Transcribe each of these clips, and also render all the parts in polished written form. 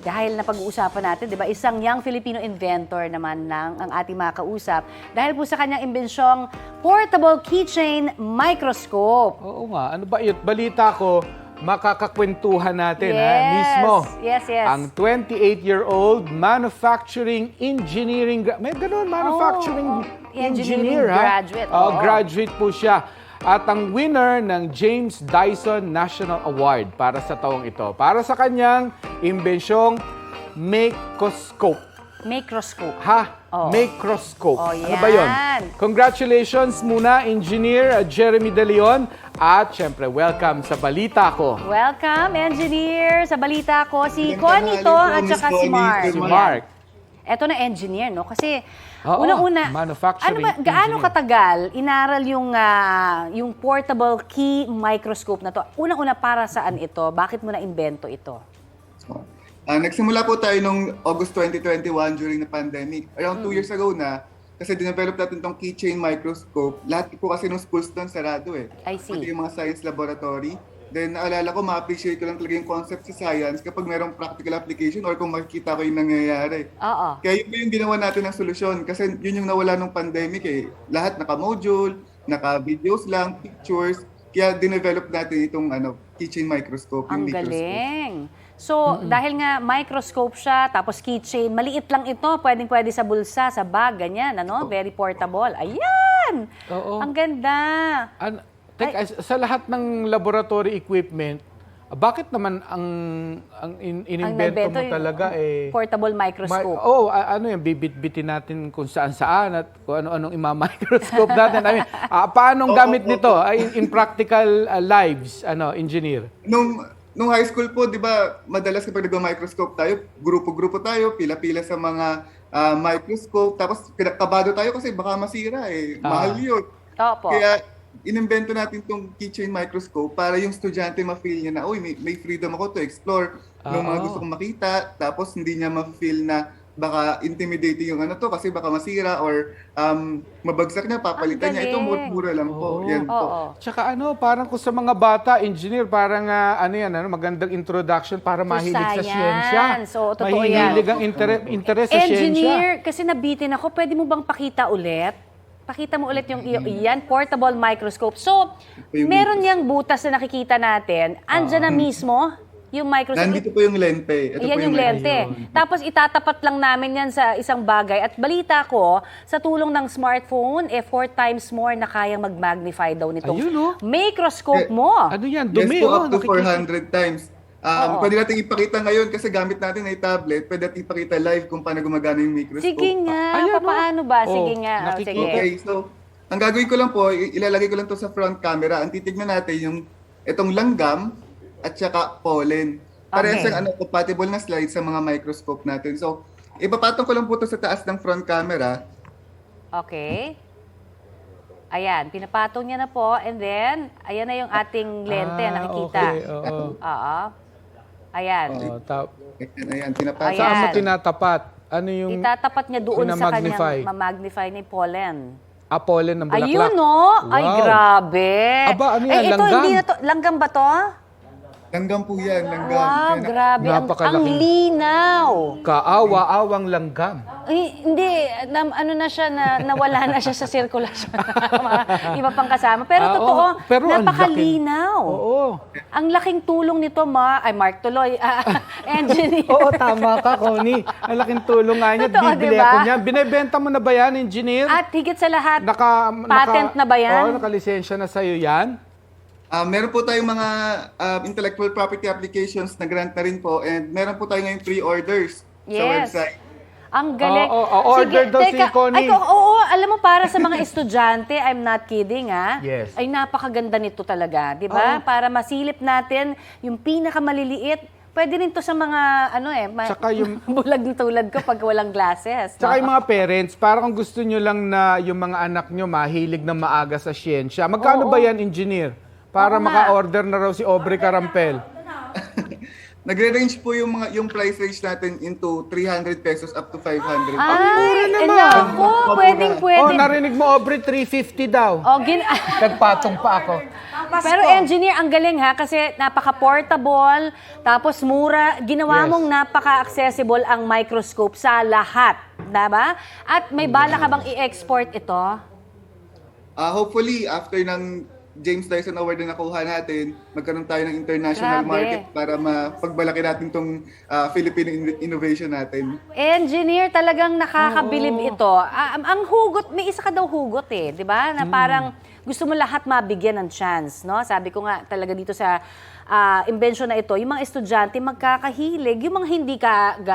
dahil napag-uusapan natin, di ba, isang young Filipino inventor naman lang ang ating mga kausap dahil po sa kanyang imbensyong portable keychain microscope. Oo nga. Ano ba yun? Balita ko, makakakwentuhan natin, ha? Mismo. Yes. Ang 28-year-old manufacturing engineering, may ganun, manufacturing engineer, ha? graduate. Graduate po siya. At ang winner ng James Dyson National Award para sa taong ito. Para sa kanyang imbensyong microscope. Microscope. Microscope. Oh, Ano ba yun? yan. Congratulations muna, Engineer Jeremy De Leon. At syempre, welcome sa Balita Ko. Welcome, engineer. Sa balita ko, si Magandang Connie to tanghali po, at Miss saka si Connie. Mark. Good Si morning. Mark. Eto na engineer, no? Kasi Oo, unang-una, manufacturing gaano engineer. katagal inaral yung portable key microscope na to? Unang-una, para saan ito? Bakit mo na-invento ito? Nagsimula po tayo noong August 2021 during the pandemic. Around 2 years ago na, kasi dinevelop natin itong keychain microscope. Lahat po kasi ng schools doon sarado eh. I see. Pati yung mga science laboratory. Then naalala ko, ma-appreciate ko lang talaga yung concept sa science kapag merong practical application or kung makikita ko yung nangyayari. Oo. Kaya yun po yung ginawa natin ng solusyon kasi yun yung nawala nung pandemic eh. Lahat naka-module, naka-videos lang, pictures. Kaya dinevelop natin itong keychain microscope. Ang yung microscope. galing. So, dahil nga microscope siya, tapos keychain, maliit lang ito, pwedeng-pwede sa bulsa, sa bag, ganyan, ano? Very portable. Ayan! Oo. Ang ganda. Sa lahat ng laboratory equipment, bakit naman ang inimbento mo nabento, talaga portable microscope. ano yung bibit-bitin natin kung saan-saan at kung ano-anong ima-microscope natin. I mean, paano ang gamit nito in practical lives, engineer? Nung high school po, di ba, madalas kapag nag-microscope tayo, grupo-grupo tayo, pila-pila sa mga microscope, tapos kabado tayo kasi baka masira eh. Mahal yun. Opo. Kaya inimbento natin itong keychain microscope para yung estudyante ma-feel niya na, uy, may freedom ako to explore ng mga gusto kong makita, tapos hindi niya ma-feel na baka intimidating yung to kasi baka masira or mabagsak niya, papalitan niya. Ito mura lang po. Yan po. Oo. Tsaka parang kung sa mga bata, engineer, parang magandang introduction para mahilig sa siyensya. So, totoo yan. Mahilig ang interest sa siyensya. Engineer, kasi nabitin ako, pwede mo bang pakita ulit? Pakita mo ulit yung yan, portable microscope. So, meron yang butas na nakikita natin. Andyan na mismo yung microscope. Nandito po yung lente. Ito Yan po yung lente. Tapos itatapat lang namin yan sa isang bagay. At balita ko, sa tulong ng smartphone, 4 times more na kayang mag-magnify daw nitong microscope mo. Ano yan? Dumi, Yes po, up to nakikita. 400 times. Pwede natin ipakita ngayon kasi gamit natin ay tablet. Pwede natin ipakita live kung paano gumagana yung microscope. Sige nga, Ayan, paano ba? Oh, Sige nga, nakikita. sige. Okay, so ang gagawin ko lang po, ilalagay ko lang to sa front camera. Ang titignan natin yung itong langgam at saka pollen. Parehas Okay. ang compatible na slide sa mga microscope natin. So, ipapatong ko lang po to sa taas ng front camera. Okay. Ayan, pinapatong niya na po. And then, ayan na yung ating lente, nakikita. Okay, oo. Oo. Ayan. Ayan, pinapatong. Saan mo Ayan. tinatapat? Ano yung Itatapat niya doon sa pinamagnify? kanyang ma-magnify ni pollen. pollen ng bulaklak? Ayun, no? Ay, Wow. grabe. Aba, ano yan, Ito, langgam? hindi na to. Langgam ba to? Langgam po yan, langgam. Wow, Kaya grabe. Ang Napakalaki. linaw. Kaawa-awang langgam. Ay, hindi, ano na siya, nawala na siya sa sirkulasyon. Iba pang kasama. Pero Ah, totoo, oo. Pero ang napakalinaw. Oo. Ang laking tulong nito, Mark tuloy, engineer. Oo, tama ka, Connie. Ang laking tulong nga niya. Totoo, Bibili diba? ako niya. Binebenta mo na ba yan, engineer? At higit sa lahat, Patent na ba yan? Oo, nakalisensya na sa'yo yan. meron po tayong mga intellectual property applications na grant na rin po and meron po tayo ngayong pre-orders sa Yes. website. ang galing. Order daw si Connie. Oo, alam mo, para sa mga estudyante, I'm not kidding, Yes. ay napakaganda nito talaga, di ba? Para masilip natin yung pinakamaliliit. Pwede rin to sa mga, Tsaka yung- bulag na tulad ko pag walang glasses. Tsaka no? yung mga parents, parang kung gusto nyo lang na yung mga anak nyo mahilig na maaga sa siyensya. Magkano Oo. ba yan, engineer? Para Oo nga. maka-order na raw si Aubrey Carampel. Nagre-range po yung price range natin into 300 pesos up to 500. Ay, naman. nako, pwedeng. Oh, narinig mo, Aubrey, 350 daw. Oh, Nagpatong pa ako. Pasko. Pero engineer, ang galing ha, kasi napaka-portable, tapos mura, ginawa Yes. mong napaka-accessible ang microscope sa lahat, diba? At may bala ka bang i-export ito? Hopefully, after ng James Dyson Award na nakuha natin, magkaroon tayo ng international Grabe. market para mapagbalaki natin itong Filipino innovation natin. Engineer, talagang nakakabilib ito. Ang hugot, may isa ka daw hugot eh, di ba? Na parang gusto mo lahat mabigyan ng chance, no? Sabi ko nga talaga dito sa invention na ito, yung mga estudyante magkakahilig, yung mga hindi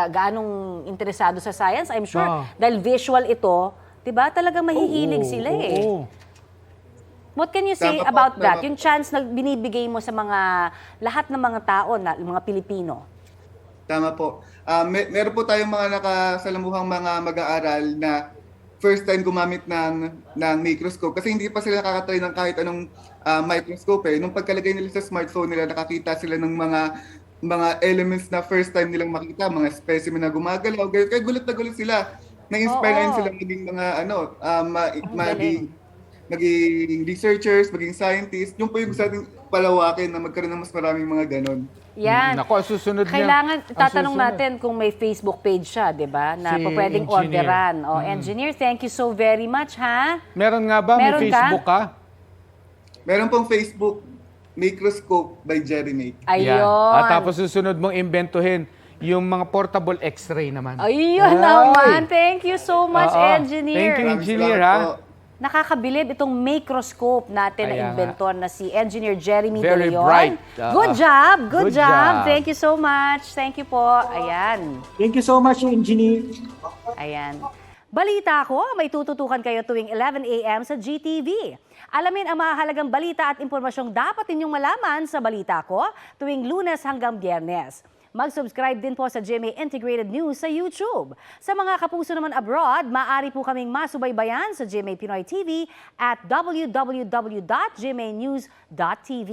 gaanong interesado sa science, I'm sure, dahil visual ito, di ba? Talagang mahihilig sila eh. Oo. What can you say Tama po, about that? tama. Yung chance na binibigay mo sa mga lahat ng mga tao, mga Pilipino. Tama po. Meron po tayong mga nakasalamuhang mga mag-aaral na first time gumamit ng microscope kasi hindi pa sila nakakatry ng kahit anong microscope eh. Nung pagkalagay nila sa smartphone nila, nakakita sila ng mga elements na first time nilang makita, mga specimen na gumagalaw. Kaya gulat na gulat sila. Na-inspire na sila maging mga maging researchers, maging scientists. Yung po yung gusto natin palawakin na magkaroon ng mas maraming mga ganon. Yan. Nako, ang susunod niya. Kailangan, Ang tatanong susunod. natin kung may Facebook page siya, di ba? Na Si pwedeng Engineer. orderan. O, Engineer, thank you so very much, ha? Meron nga ba? Meron May ka? Facebook ka? Meron pong Facebook, Microscope by Jerry Make. Ayun. At tapos susunod mong imbentuhin yung mga portable x-ray naman. Ayun Ay. naman. Thank you so much, Oo. Engineer. Thank you, Maraming Engineer, salamat ha? po. Nakakabilib itong microscope natin na Kaya nga. inventor na si Engineer Jeremy De Very Leon. bright. Good job, good Good job. job. Thank you so much. Thank you po. Ayan. Thank you so much, Engineer. Ayan. Balita ko, may tututukan kayo tuwing 11 a.m. sa GTV. Alamin ang mahalagang balita at impormasyong dapat ninyong malaman sa Balita Ko tuwing Lunes hanggang Biyernes. Mag-subscribe din po sa GMA Integrated News sa YouTube. Sa mga kapuso naman abroad, maaari po kaming masubaybayan sa GMA Pinoy TV at www.gmanews.tv.